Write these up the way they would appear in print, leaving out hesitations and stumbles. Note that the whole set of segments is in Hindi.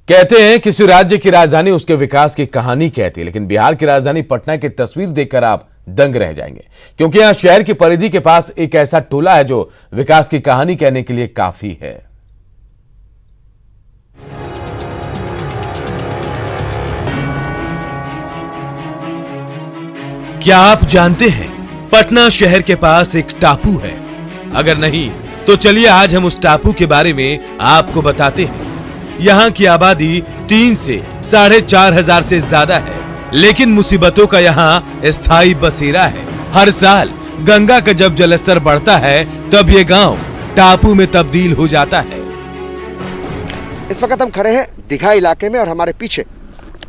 कहते हैं किसी राज्य की राजधानी उसके विकास की कहानी कहती है, लेकिन बिहार की राजधानी पटना की तस्वीर देखकर आप दंग रह जाएंगे, क्योंकि यहां शहर की परिधि के पास एक ऐसा टोला है जो विकास की कहानी कहने के लिए काफी है। क्या आप जानते हैं पटना शहर के पास एक टापू है? अगर नहीं तो चलिए आज हम उस टापू के बारे में आपको बताते हैं। यहाँ की आबादी 3 से 4,500 से ज्यादा है, लेकिन मुसीबतों का यहाँ स्थायी बसेरा है। हर साल गंगा का जब जलस्तर बढ़ता है तब ये गांव टापू में तब्दील हो जाता है। इस वक्त हम खड़े हैं दीघा इलाके में और हमारे पीछे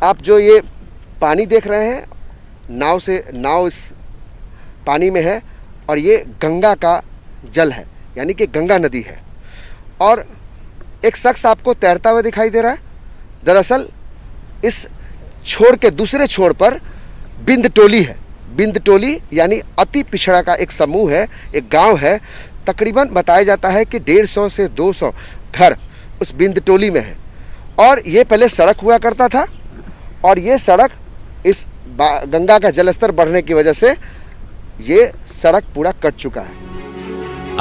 आप जो ये पानी देख रहे हैं, नाव इस पानी में है और ये गंगा का जल है, यानी कि गंगा नदी है। और एक शख्स आपको तैरता हुआ दिखाई दे रहा है। दरअसल इस छोर के दूसरे छोर पर बिंद टोली है। बिंद टोली यानी अति पिछड़ा का एक समूह है, एक गांव है। तकरीबन बताया जाता है कि 150 से 200 घर उस बिंद टोली में है। और ये पहले सड़क हुआ करता था और ये सड़क इस गंगा का जलस्तर बढ़ने की वजह से ये सड़क पूरा कट चुका है।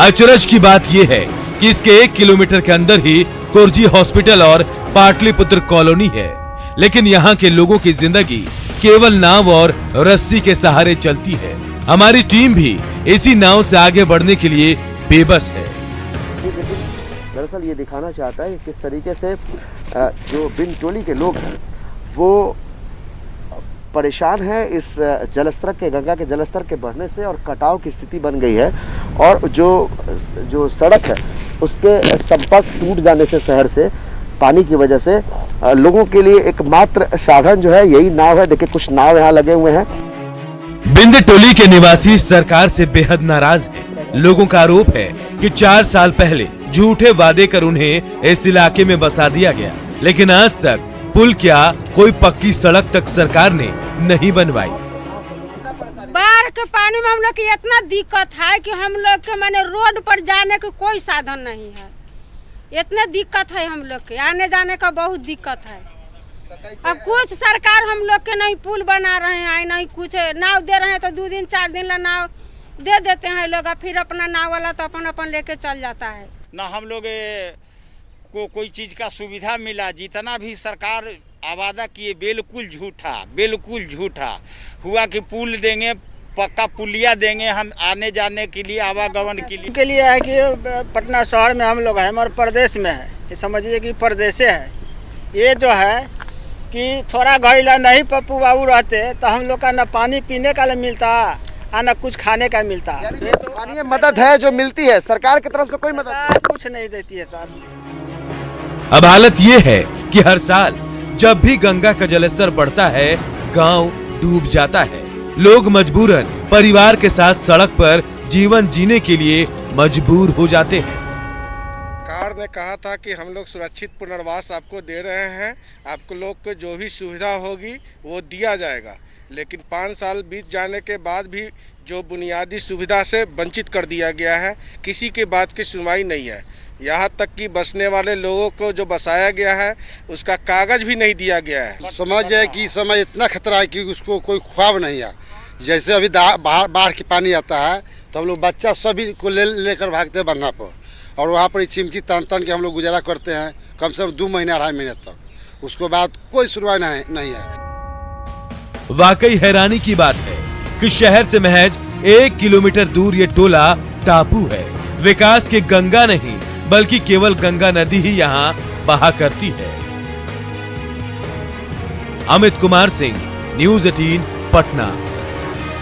अचरज की बात यह है कि इसके 1 किलोमीटर के अंदर ही कुर्जी हॉस्पिटल और पाटलिपुत्र कॉलोनी है, लेकिन यहाँ के लोगों की जिंदगी केवल नाव और रस्सी के सहारे चलती है। हमारी टीम भी इसी नाव से आगे बढ़ने के लिए बेबस है। दरअसल ये दिखाना चाहता है कि किस तरीके से जो बिन टोली के लोग हैं वो परेशान है इस जलस्तर के, गंगा के जलस्तर के बढ़ने से, और कटाव की स्थिति बन गई है। और जो सड़क है उसके संपर्क टूट जाने से शहर से पानी की वजह से लोगों के लिए एकमात्र साधन जो है यही नाव है। देखिए कुछ नाव यहाँ लगे हुए हैं। बिंद टोली के निवासी सरकार से बेहद नाराज हैं। लोगों का आरोप है कि 4 साल पहले झूठे वादे कर उन्हें इस इलाके में बसा दिया गया, लेकिन आज तक पुल क्या कोई पक्की सड़क तक सरकार ने नहीं बनवाई। बाढ़ के पानी में हम लोग की इतना दिक्कत है कि हम लोग के माने रोड पर जाने का कोई साधन नहीं है। इतने दिक्कत है, हम लोग के आने जाने का बहुत दिक्कत है। अब कुछ सरकार हम लोग के नहीं पुल बना रहे हैं, नहीं कुछ नाव दे रहे हैं तो 2 दिन 4 दिन ला नाव दे देते हैं लोग, फिर अपना नाव वाला तो अपन लेके चल जाता है। ना हम लोग को कोई चीज़ का सुविधा मिला। जितना भी सरकार आवादा किए बिल्कुल झूठा हुआ कि पुल देंगे, पक्का पुलिया देंगे हम आने जाने के लिए, आवागमन के लिए है कि पटना शहर में हम लोग हैं और प्रदेश में है, ये समझिए कि प्रदेशे है। ये जो है कि थोड़ा घड़ीला नहीं पप्पू बाबू रहते तो हम लोग का न पानी पीने का मिलता और न कुछ खाने का मिलता। स्थानीय मदद है जो मिलती है, सरकार की तरफ से कोई मदद कुछ नहीं देती है सर। अब हालत ये है कि हर साल जब भी गंगा का जलस्तर बढ़ता है गांव डूब जाता है। लोग मजबूरन परिवार के साथ सड़क पर जीवन जीने के लिए मजबूर हो जाते हैं। सरकार ने कहा था कि हम लोग सुरक्षित पुनर्वास आपको दे रहे हैं, आपको लोग को जो भी सुविधा होगी वो दिया जाएगा, लेकिन 5 साल बीत जाने के बाद भी जो बुनियादी सुविधा से वंचित कर दिया गया है। किसी के बात की सुनवाई नहीं है। यहाँ तक कि बसने वाले लोगों को जो बसाया गया है उसका कागज भी नहीं दिया गया है। समझ है कि समय इतना खतरा है कि उसको कोई ख्वाब नहीं है। जैसे अभी बाढ़ की पानी आता है तो हम लोग बच्चा सभी को लेकर भागते हैं बन्ना पर, और वहाँ पर चिमकी तन के हम लोग गुजारा करते हैं कम से कम 2 महीने 2.5 महीने तक। उसके बाद कोई सुनवाई नहीं है। वाकई हैरानी की बात है कि शहर से महज 1 किलोमीटर दूर ये टोला टापू है। विकास की गंगा नहीं बल्कि केवल गंगा नदी ही यहाँ बहा करती है। अमित कुमार सिंह, न्यूज़ 18 पटना।